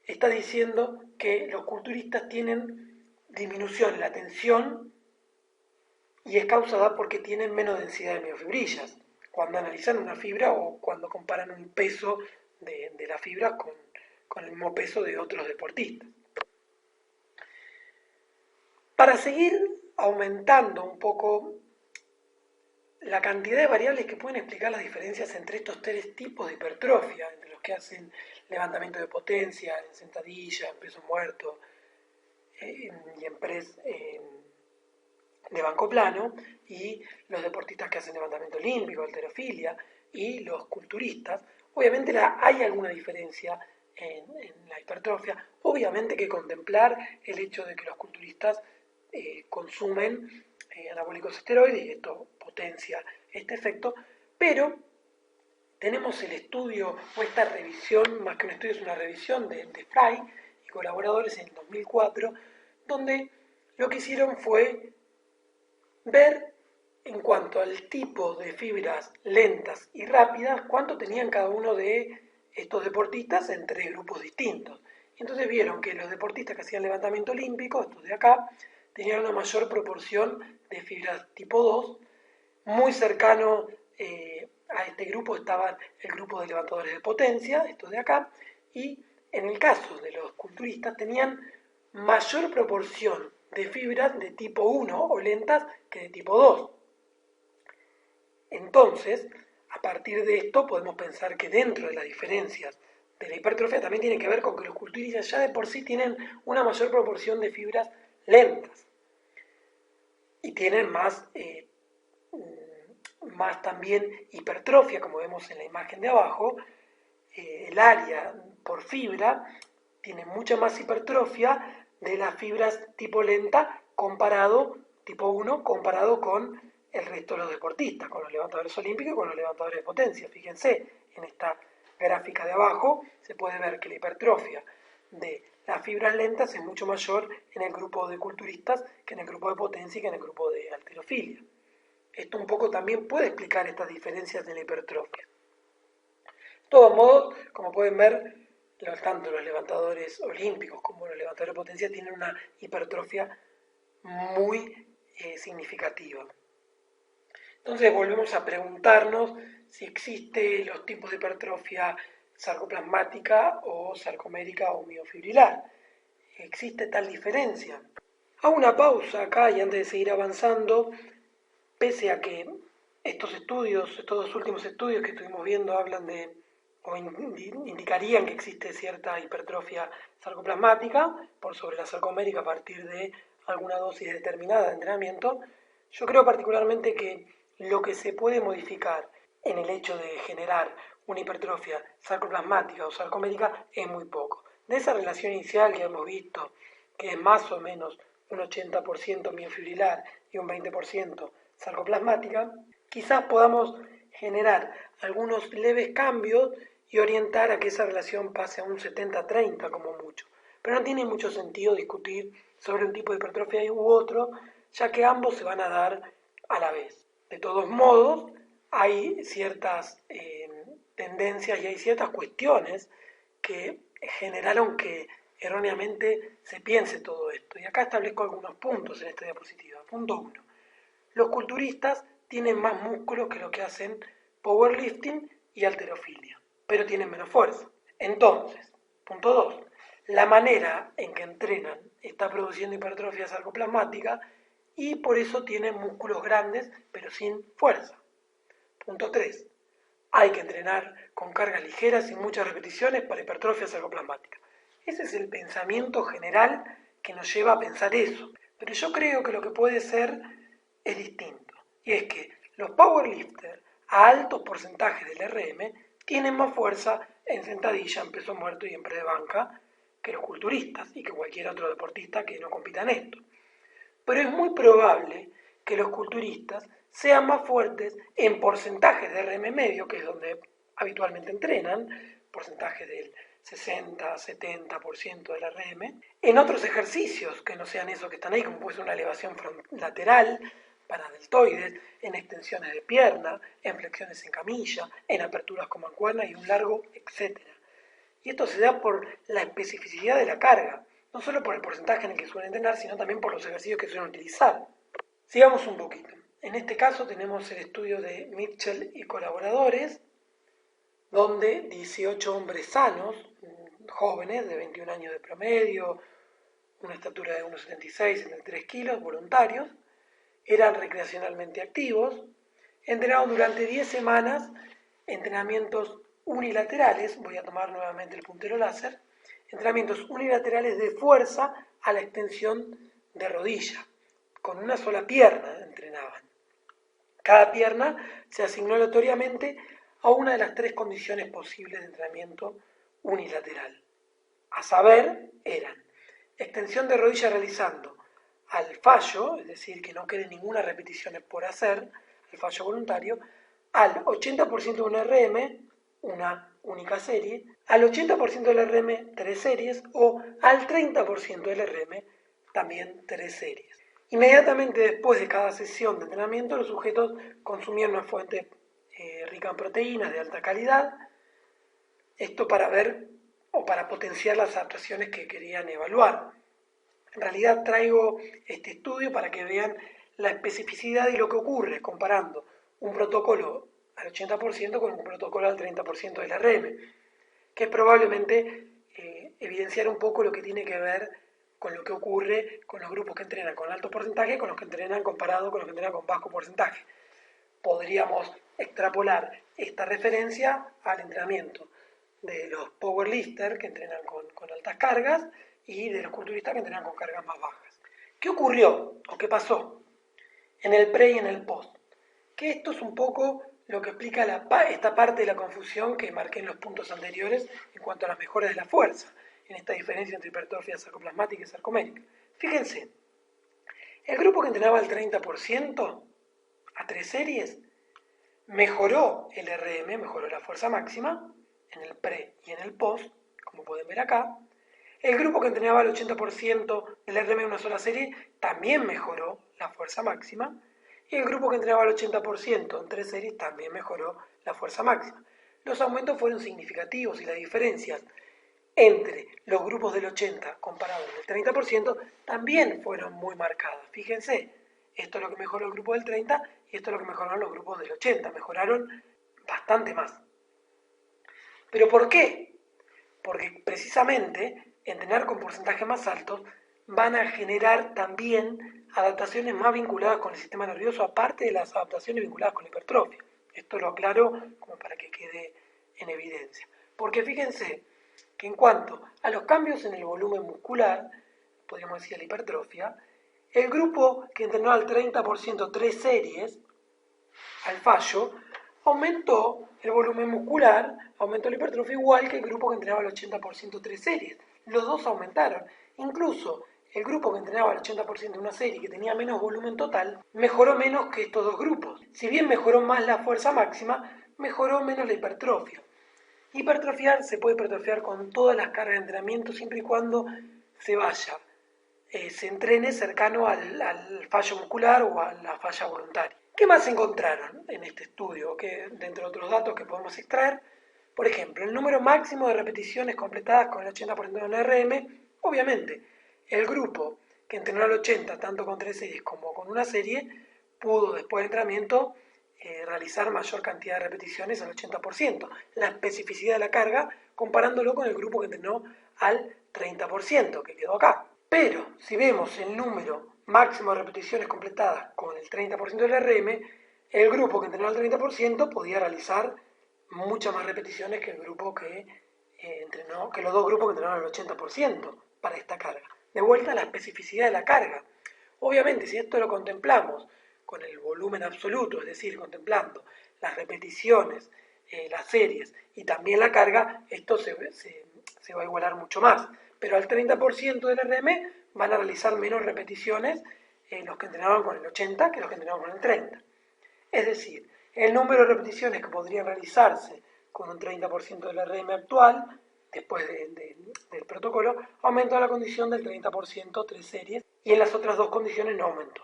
está diciendo que los culturistas tienen disminución en la tensión y es causada porque tienen menos densidad de miofibrillas cuando analizan una fibra o cuando comparan un peso de la fibra con el mismo peso de otros deportistas. Para seguir aumentando un poco la cantidad de variables que pueden explicar las diferencias entre estos 3 tipos de hipertrofia, entre los que hacen levantamiento de potencia, en sentadilla, en peso muerto y en press de banco plano, y los deportistas que hacen levantamiento olímpico, halterofilia, y los culturistas, obviamente hay alguna diferencia en la hipertrofia. Obviamente que contemplar el hecho de que los culturistas consumen anabólicos esteroides y esto potencia este efecto, pero tenemos el estudio o esta revisión, más que un estudio es una revisión de Fry y colaboradores en el 2004, donde lo que hicieron fue ver en cuanto al tipo de fibras lentas y rápidas, cuánto tenían cada uno de estos deportistas en 3 grupos distintos. Entonces vieron que los deportistas que hacían levantamiento olímpico, estos de acá, tenían una mayor proporción de fibras tipo 2, muy cercano a este grupo estaba el grupo de levantadores de potencia, estos de acá, y en el caso de los culturistas tenían mayor proporción de fibras de tipo 1 o lentas que de tipo 2. Entonces, a partir de esto podemos pensar que dentro de las diferencias de la hipertrofia también tiene que ver con que los culturistas ya de por sí tienen una mayor proporción de fibras lentas y tienen más también hipertrofia, como vemos en la imagen de abajo. El área por fibra tiene mucha más hipertrofia de las fibras tipo lenta tipo 1, comparado con el resto de los deportistas, con los levantadores olímpicos y con los levantadores de potencia. Fíjense, en esta gráfica de abajo se puede ver que la hipertrofia de las fibras lentas es mucho mayor en el grupo de culturistas que en el grupo de potencia y que en el grupo de halterofilia. Esto un poco también puede explicar estas diferencias de la hipertrofia. De todos modos, como pueden ver, tanto los levantadores olímpicos como los levantadores de potencia tienen una hipertrofia muy significativa. Entonces volvemos a preguntarnos si existen los tipos de hipertrofia sarcoplasmática o sarcomérica o miofibrilar. ¿Existe tal diferencia? Hago una pausa acá y antes de seguir avanzando, pese a que estos dos últimos estudios que estuvimos viendo hablan de o indicarían que existe cierta hipertrofia sarcoplasmática por sobre la sarcomérica a partir de alguna dosis determinada de entrenamiento, yo creo particularmente que lo que se puede modificar en el hecho de generar una hipertrofia sarcoplasmática o sarcomérica es muy poco. De esa relación inicial que hemos visto, que es más o menos un 80% miofibrilar y un 20% sarcoplasmática, quizás podamos generar algunos leves cambios y orientar a que esa relación pase a un 70-30 como mucho. Pero no tiene mucho sentido discutir sobre un tipo de hipertrofia u otro, ya que ambos se van a dar a la vez. De todos modos, hay ciertas tendencias y hay ciertas cuestiones que generaron que erróneamente se piense todo esto. Y acá establezco algunos puntos en esta diapositiva. Punto 1. Los culturistas tienen más músculos que los que hacen powerlifting y halterofilia, pero tienen menos fuerza. Entonces, punto 2. La manera en que entrenan está produciendo hipertrofia sarcoplasmática y por eso tienen músculos grandes pero sin fuerza. Punto 3. Hay que entrenar con cargas ligeras y muchas repeticiones para hipertrofia sarcoplasmática. Ese es el pensamiento general que nos lleva a pensar eso. Pero yo creo que lo que puede ser es distinto. Y es que los powerlifters a altos porcentajes del RM tienen más fuerza en sentadilla, en peso muerto y en pre de banca que los culturistas y que cualquier otro deportista que no compita en esto. Pero es muy probable que los culturistas sean más fuertes en porcentajes de RM medio, que es donde habitualmente entrenan, porcentaje del 60-70% del RM, en otros ejercicios que no sean esos que están ahí, como puede ser una elevación lateral para deltoides, en extensiones de pierna, en flexiones en camilla, en aperturas con mancuerna y un largo, etc. Y esto se da por la especificidad de la carga, no solo por el porcentaje en el que suelen entrenar, sino también por los ejercicios que suelen utilizar. Sigamos un poquito. En este caso tenemos el estudio de Mitchell y colaboradores, donde 18 hombres sanos, jóvenes, de 21 años de promedio, una estatura de 1,76, 73 kilos, voluntarios, eran recreacionalmente activos, entrenaron durante 10 semanas entrenamientos unilaterales, voy a tomar nuevamente el puntero láser, entrenamientos unilaterales de fuerza a la extensión de rodilla, con una sola pierna entrenaban. Cada pierna se asignó aleatoriamente a una de las 3 condiciones posibles de entrenamiento unilateral. A saber, eran extensión de rodilla realizando al fallo, es decir, que no quede ninguna repetición por hacer, el fallo voluntario, al 80% de un RM, una única serie, al 80% del RM, 3 series, o al 30% del RM, también 3 series. Inmediatamente después de cada sesión de entrenamiento, los sujetos consumían una fuente rica en proteínas de alta calidad, esto para ver o para potenciar las adaptaciones que querían evaluar. En realidad traigo este estudio para que vean la especificidad de lo que ocurre comparando un protocolo al 80% con un protocolo al 30% del RM, que es probablemente evidenciar un poco lo que tiene que ver con lo que ocurre con los grupos que entrenan con alto porcentaje, con los que entrenan comparado con los que entrenan con bajo porcentaje. Podríamos extrapolar esta referencia al entrenamiento de los powerlifters que entrenan con altas cargas y de los culturistas que entrenan con cargas más bajas. ¿Qué ocurrió o qué pasó en el pre y en el post? Que esto es un poco lo que explica esta parte de la confusión que marqué en los puntos anteriores en cuanto a las mejoras de la fuerza, en esta diferencia entre hipertrofia sarcoplasmática y sarcomérica. Fíjense, el grupo que entrenaba al 30% a 3 series mejoró el RM, mejoró la fuerza máxima en el pre y en el post, como pueden ver acá. El grupo que entrenaba al 80% del RM en una sola serie también mejoró la fuerza máxima. Y el grupo que entrenaba al 80% en 3 series también mejoró la fuerza máxima. Los aumentos fueron significativos y las diferencias entre los grupos del 80 comparados con el 30% también fueron muy marcadas. Fíjense, esto es lo que mejoró el grupo del 30 y esto es lo que mejoraron los grupos del 80. Mejoraron bastante más. ¿Pero por qué? Porque precisamente entrenar con porcentajes más altos van a generar también adaptaciones más vinculadas con el sistema nervioso, aparte de las adaptaciones vinculadas con la hipertrofia. Esto lo aclaro como para que quede en evidencia. Porque fíjense que en cuanto a los cambios en el volumen muscular, podríamos decir la hipertrofia, el grupo que entrenó al 30% 3 series, al fallo, aumentó el volumen muscular, aumentó la hipertrofia igual que el grupo que entrenaba al 80% 3 series. Los dos aumentaron. Incluso el grupo que entrenaba al 80% de una serie que tenía menos volumen total, mejoró menos que estos dos grupos. Si bien mejoró más la fuerza máxima, mejoró menos la hipertrofia. Hipertrofiar se puede hipertrofiar con todas las cargas de entrenamiento siempre y cuando se vaya, se entrene cercano al fallo muscular o a la falla voluntaria. ¿Qué más encontraron en este estudio? Que dentro de otros datos que podemos extraer, por ejemplo, el número máximo de repeticiones completadas con el 80% del RM, obviamente, el grupo que entrenó al 80, tanto con 3 series como con una serie, pudo después del entrenamiento realizar mayor cantidad de repeticiones al 80%. La especificidad de la carga comparándolo con el grupo que entrenó al 30%, que quedó acá. Pero si vemos el número máximo de repeticiones completadas con el 30% del RM, el grupo que entrenó al 30% podía realizar muchas más repeticiones que el grupo que los dos grupos que entrenaron al 80% para esta carga. De vuelta a la especificidad de la carga. Obviamente, si esto lo contemplamos con el volumen absoluto, es decir, contemplando las repeticiones, las series y también la carga, esto se va a igualar mucho más. Pero al 30% del RM van a realizar menos repeticiones los que entrenaban con el 80 que los que entrenaban con el 30. Es decir, el número de repeticiones que podrían realizarse con un 30% del RM actual, después del protocolo, aumentó a la condición del 30% 3 series y en las otras dos condiciones no aumentó.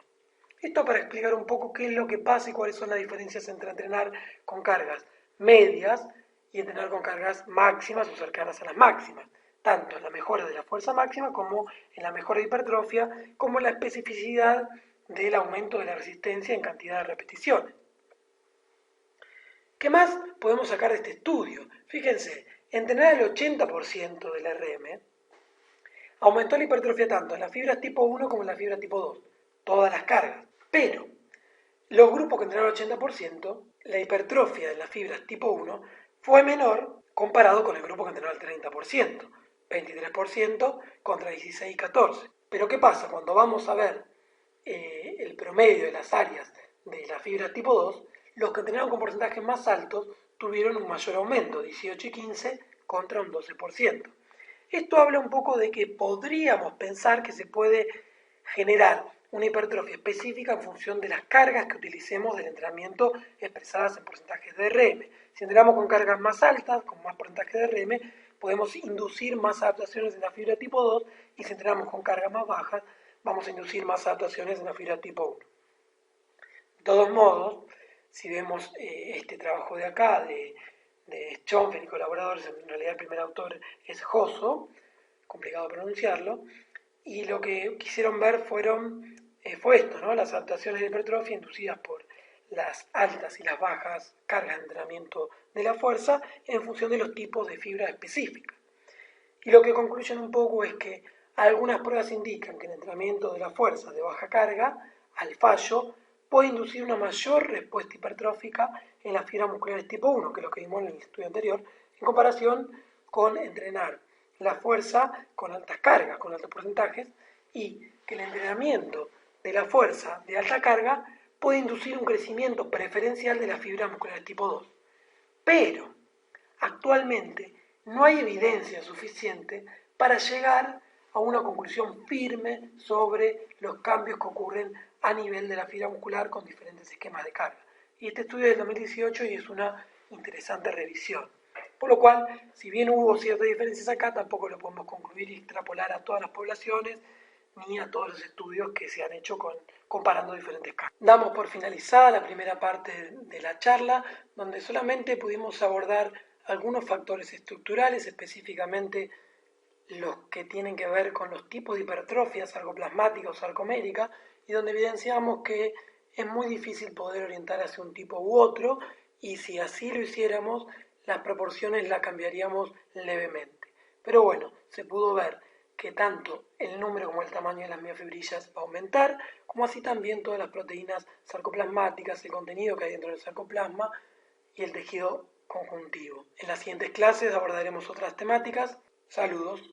Esto para explicar un poco qué es lo que pasa y cuáles son las diferencias entre entrenar con cargas medias y entrenar con cargas máximas o cercanas a las máximas, tanto en la mejora de la fuerza máxima como en la mejora de hipertrofia, como en la especificidad del aumento de la resistencia en cantidad de repeticiones. ¿Qué más podemos sacar de este estudio? Fíjense, entrenar el 80% del RM aumentó la hipertrofia tanto en las fibras tipo 1 como en las fibras tipo 2, todas las cargas. Pero los grupos que entrenaron el 80%, la hipertrofia de las fibras tipo 1 fue menor comparado con el grupo que entrenó el 30%, 23% contra 16 y 14. Pero ¿qué pasa? Cuando vamos a ver el promedio de las áreas de la fibra tipo 2, los que entrenaron con porcentajes más altos tuvieron un mayor aumento, 18 y 15 contra un 12%. Esto habla un poco de que podríamos pensar que se puede generar una hipertrofia específica en función de las cargas que utilicemos del entrenamiento expresadas en porcentajes de RM. Si entrenamos con cargas más altas, con más porcentaje de RM, podemos inducir más adaptaciones en la fibra tipo 2 y si entrenamos con cargas más bajas, vamos a inducir más adaptaciones en la fibra tipo 1. De todos modos, si vemos este trabajo de acá, de Schoenfeld y colaboradores, en realidad el primer autor es Hosso, complicado pronunciarlo, y lo que quisieron ver fue esto, ¿no? Las adaptaciones de hipertrofia inducidas por las altas y las bajas cargas de entrenamiento de la fuerza en función de los tipos de fibras específicas. Y lo que concluyen un poco es que algunas pruebas indican que el entrenamiento de la fuerza de baja carga al fallo puede inducir una mayor respuesta hipertrófica en las fibras musculares tipo 1, que es lo que vimos en el estudio anterior, en comparación con entrenar la fuerza con altas cargas, con altos porcentajes, y que el entrenamiento de la fuerza de alta carga puede inducir un crecimiento preferencial de las fibras musculares tipo 2. Pero actualmente no hay evidencia suficiente para llegar a una conclusión firme sobre los cambios que ocurren a nivel de la fibra muscular con diferentes esquemas de carga. Y este estudio es del 2018 y es una interesante revisión. Por lo cual, si bien hubo ciertas diferencias acá, tampoco lo podemos concluir y extrapolar a todas las poblaciones ni a todos los estudios que se han hecho comparando diferentes casos. Damos por finalizada la primera parte de la charla, donde solamente pudimos abordar algunos factores estructurales, específicamente los que tienen que ver con los tipos de hipertrofia sarcoplasmática o sarcomédica, y donde evidenciamos que es muy difícil poder orientar hacia un tipo u otro, y si así lo hiciéramos, las proporciones las cambiaríamos levemente. Pero bueno, se pudo ver que tanto el número como el tamaño de las miofibrillas va a aumentar, como así también todas las proteínas sarcoplasmáticas, el contenido que hay dentro del sarcoplasma y el tejido conjuntivo. En las siguientes clases abordaremos otras temáticas. Saludos.